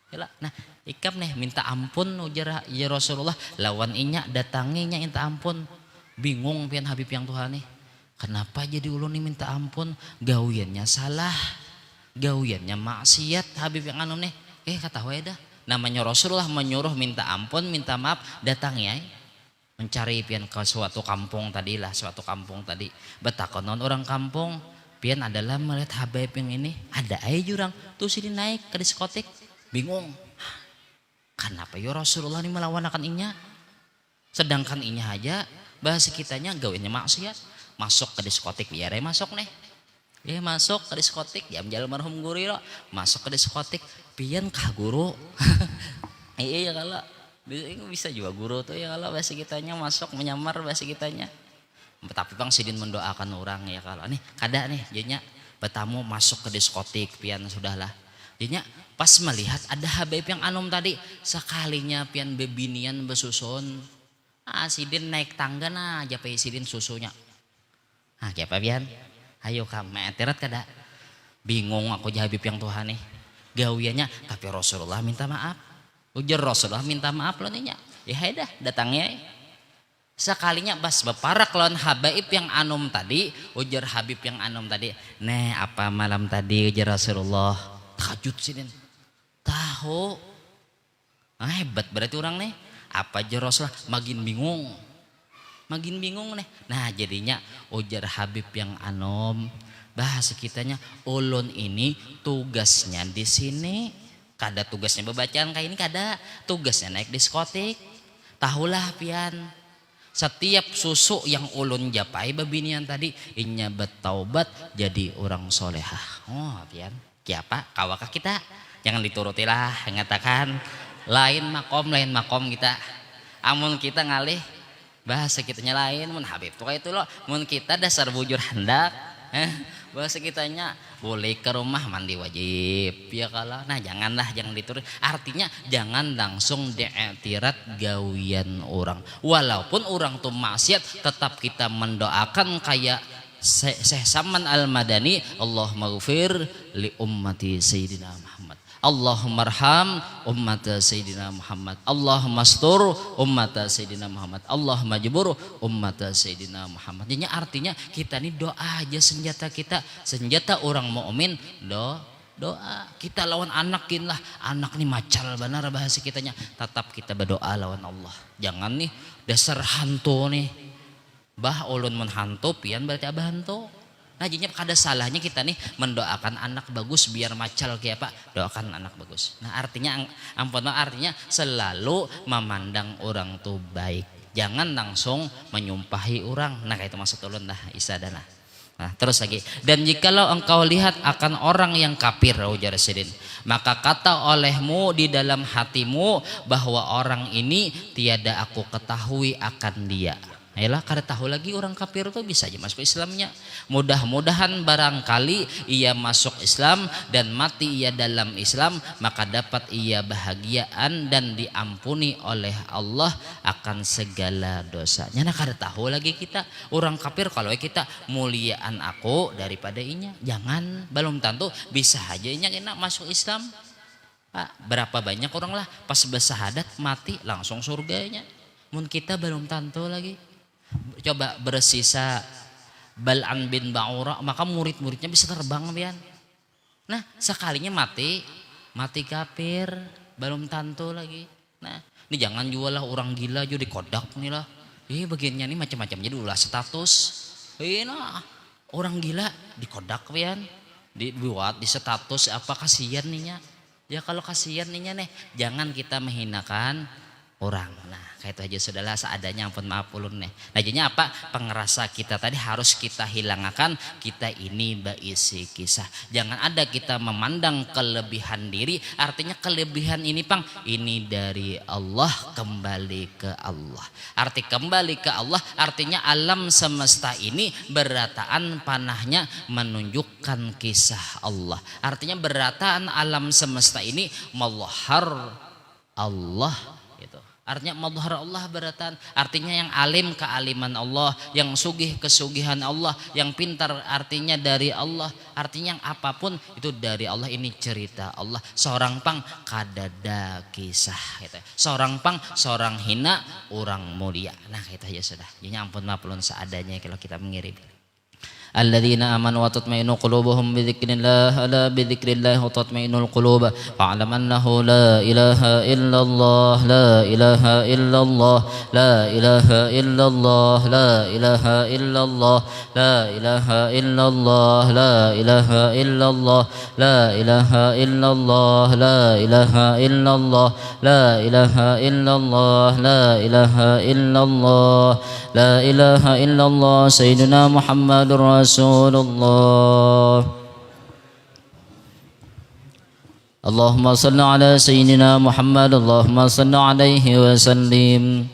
Nah ikam nih minta ampun ujar ya Rasulullah lawan inya datanginya minta ampun. Bingung pian habib yang Tuhan nih. Kenapa jadi ulun nih minta ampun? Gawiannya salah. Gawiannya maksiat habib yang anu nih. Kata dah. Namanya Rasulullah menyuruh minta ampun, minta maaf, datang ya. Mencari pian ke suatu kampung tadi lah, suatu kampung tadi. Betakonon orang kampung. Pian adalah melihat habaib yang ini. Ada aja jurang. Tuh sini naik ke diskotik. Bingung, kenapa ya Rasulullah ini melawan akan inya? Sedangkan inya aja bahasa kitanya gawinnya maksiat. Masuk ke diskotik biar masuk nih. Masuk ke diskotik jam jalan marhum guru lo. Masuk ke diskotik pian kah guru? Iya kalau bisa juga guru tuh ya kalau bahasa kitanya masuk menyamar bahasa kitanya. Tapi bang sidin mendoakan orang ya kalau nih kada nih jadinya bertamu masuk ke diskotik pian sudahlah. Jadinya pas melihat ada habaib yang anum tadi sekalinya pian bebinian besusun. Sidin naik tangga nah japai sidin susunya. Kiapa pian? Ayo kamu terat kada. Bingung aku jadi habib yang Tuhan nih. Gawiannya tapi Rasulullah minta maaf. Ujar Rasulullah minta maaf loh nih. Ya dah datangnya. Sekalinya bas beparak lawan habaib yang anum tadi. Ujar habib yang anum tadi. Nih apa malam tadi ujar Rasulullah. Takjub sidin. Tahu. Hebat berarti orang nih. Apa aja Rasulullah makin bingung. Makin bingung nih. Nah jadinya ujar habib yang anom. Bahasa kitanya ulun ini tugasnya di sini. Kada tugasnya bebacaan kayak ini kada. Tugasnya naik diskotik. Tahulah pian. Setiap susu yang ulun japai babinian tadi. Inya bertaubat jadi orang solehah. Oh pian. Kiapa kawakah kita jangan diturutilah mengatakan lain makom kita amun kita ngalih bahasa kitanya lain mun habib tuh kayak itu loh mun kita dasar bujur hendak bahasa kitanya boleh ke rumah mandi wajib ya kalau nah jangan diturut artinya jangan langsung diiktirat gawian orang walaupun orang tuh maksiat tetap kita mendoakan kayak Syekh Saman Al-Madani Allah maghfir li ummati Sayyidina Muhammad Allahumma arham ummat Sayyidina Muhammad, Allahumma astur ummat Sayyidina Muhammad, Allahumma jebur ummat Sayyidina Muhammad. Jadi artinya kita ini doa aja senjata kita, senjata orang mukmin doa. Kita lawan anak lah, anak nih macal benar bahasa kitanya, tetap kita berdoa lawan Allah. Jangan nih dasar hantu nih, bah ulun mun hantu pian berarti abah hantu. Nah jadinya kada salahnya kita nih mendoakan anak bagus biar macal kayak apa, doakan anak bagus. Nah artinya artinya selalu memandang orang tuh baik, jangan langsung menyumpahi orang. Nah kayak itu maksud ulun dah isadana. Nah terus lagi, dan jikalau engkau lihat akan orang yang kafir ujar Sidin, maka kata olehmu di dalam hatimu bahwa orang ini tiada aku ketahui akan dia. Ayolah kada tahu lagi orang kafir tuh bisa aja masuk Islamnya. Mudah-mudahan barangkali ia masuk Islam dan mati ia dalam Islam, maka dapat ia bahagiaan dan diampuni oleh Allah akan segala dosanya. Nah kada tahu lagi kita orang kafir, kalau kita muliaan aku daripada inya. Jangan, belum tentu bisa aja inya enak masuk Islam. Pak, berapa banyak orang lah pas bersahadat mati langsung surganya. Mun kita belum tentu lagi. Coba bersisa Bal'an bin Ba'ura, maka murid-muridnya bisa terbang pian. Nah sekalinya mati kafir, belum tentu lagi. Nah ini jangan jual lah orang gila juga dikodak nih lah. Bagiannya nih macam-macam jadi ulah status. Nah orang gila dikodak pian, dibuat di status apa, kasihan ninya. Ya kalau kasihan ninya nih jangan kita menghinakan orang. Nah kayak itu aja sudahlah seadanya, ampun maaf ulun nih. Nah jadinya apa, pengerasa kita tadi harus kita hilangkan. Kita ini berisi kisah, jangan ada kita memandang kelebihan diri. Artinya kelebihan ini pang ini dari Allah, kembali ke Allah. Arti kembali ke Allah artinya alam semesta ini berataan panahnya menunjukkan kisah Allah. Artinya berataan alam semesta ini mazhar Allah gitu. Artinya madhar Allah beratan, artinya yang alim kealiman Allah, yang sugih kesugihan Allah, yang pintar artinya dari Allah, artinya yang apapun itu dari Allah. Ini cerita Allah. Seorang pang kadada kisah gitu. Seorang pang seorang hina orang mulia. Nah itu aja sudah. Jadi ampun maafun seadanya kalau kita mengirim. Alladzina amanu wa tatma'innu qulubuhum bi dzikrillah, ala bi dzikrillah tatma'innul qulub. Fa'lam annahu la ilaha illallah, la ilaha illallah, la ilaha illallah, la ilaha illallah, la ilaha illallah, la ilaha illallah, la ilaha illallah, la ilaha illallah, la ilaha illallah, la ilaha illallah, la ilaha illallah sayyidina Muhammadur Rasulullah. Allahumma salli ala sayyidina Muhammad, Allahumma salli alaihi wa sallim.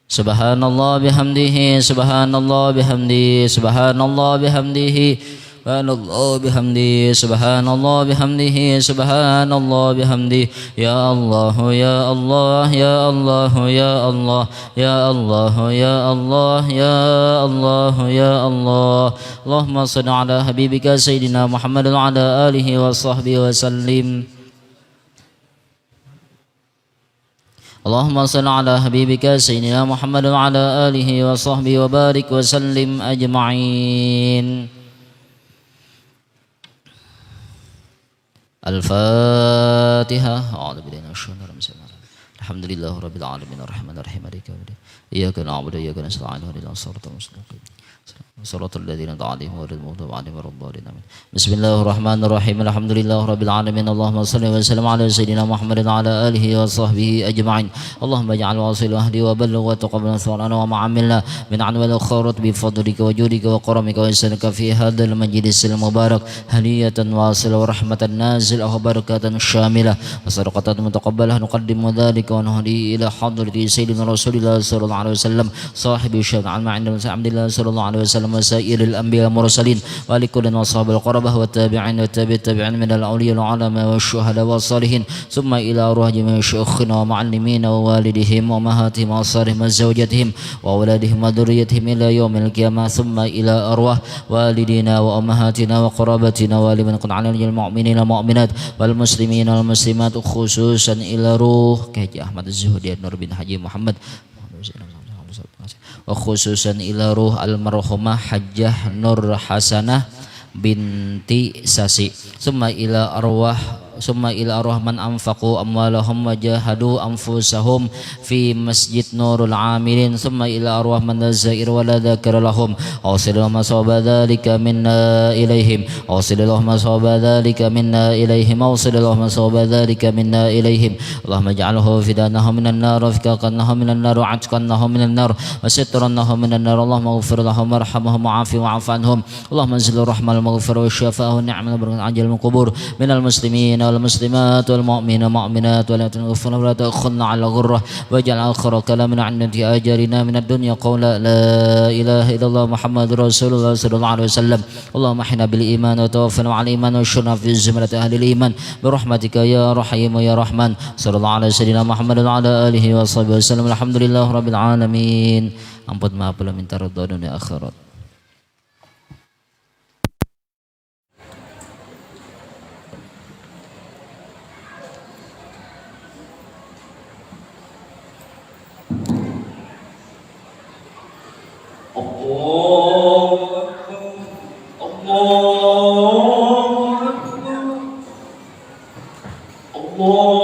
Subhanallah bihamdihi, subhanallah bihamdihi, subhanallah bihamdihi, subhanallah bihamdihi, subhanallah bihamdihi, subhanallah bihamdihi. Ya Allah ya Allah ya Allah ya Allah ya Allah ya Allah ya Allah ya Allah. Allahumma salli ala habibika sayyidina Muhammad wa ala alihi wa sahbihi wa sallim. Allahumma salli ala habibika sayyidina Muhammad wa ala alihi wa sahbihi wa barik wa sallim ajma'in. Al-Fatihah. Alhamdulillah rabbil alamin arrahmanir rahim maliki yaumiddin. Iyyaka na'budu wa iyyaka nasta'in ihdinas siratal mustaqim. Shiratal ladzina an'amta 'alaihim ghairil maghdubi 'alaihim waladdallin. Bismillahirrahmanirrahim. Alhamdulillah rabbil alamin. Allahumma shalli wa sallim ala sayyidina Muhammadin wa ala alihi wa sahbihi ajma'in. Allahumma ij'al wasil wahdi wa balligh wa taqabbal salana wa ma'amilna min anwal khairat bi fadlika wa judika wa karamika wa ihsanika fi hadzal majlisil mubarak hadiyatan wasil wa rahmatan nazil wa barakatan syamilah wa sadaqatan mutaqabbalah nuqaddimu dzalik بك ونهدي إلى حضرة سيدنا رسول الله صلى الله عليه وسلم صاحب الشفاعة مع عند عبد الله صلى الله عليه وسلم وسائر الأنبياء والمرسلين ولكل أصحاب القربة والتابعين والتابعين من الأولياء العلماء والشهداء والصالحين ثم إلى أرواح جميع شيوخنا ومعلمين ووالدهم وأمهاتهم وأنصارهم وزوجاتهم وأولادهم وذريتهم إلى يوم القيامة ثم إلى أرواح والدينا وأمهاتنا وقرابتنا ولمن قد على المؤمنين والمؤمنات والمسلمين والمسلمات خصوصا إلى روح كهجي أحمد الزهدي نور بن حجي محمد وخصوصا إلى روح المرحومة حجة نور حسنة binti Sasi summa ila arwah man anfaqu amwalahum wa jahadu anfusahum fi masjid Nurul Amilin summa ila arwah man zair wa la dzakara lahum awsilahum masaba dzalika minna ilaihim awsilahum masaba dzalika minna ilaihim awsilahum masaba dzalika minna ilaihim Allahumma ij'alhu fidanahum minan nar wa fiqannahum minan nar wa atqannahum minan nar wa sitranahum minan nar Allahumma ighfir lahum warhamhum wa'afi wa'fu anhum Allahumma anzil rahmal maghfirah wa syafa'ah wa ni'mal barakah ajal min qubur minal muslimin والمسلمات والمؤمنين والمؤمنات ولا تغفرنا ولا تأخذنا على غرة واجعل آخر كلامنا عن أجرنا من الدنيا قول لا إله إلا الله محمد رسول الله صلى الله عليه وسلم اللهم احنا بالإيمان وتوفنا على الإيمان واشرنا في زمرة أهل الإيمان برحمتك يا رحيم يا رحمن صلى الله على سيدنا محمد وعلى آله وصحبه وسلم الحمد لله رب العالمين ampun maaf pula minta ridha dunia akhirat. Allah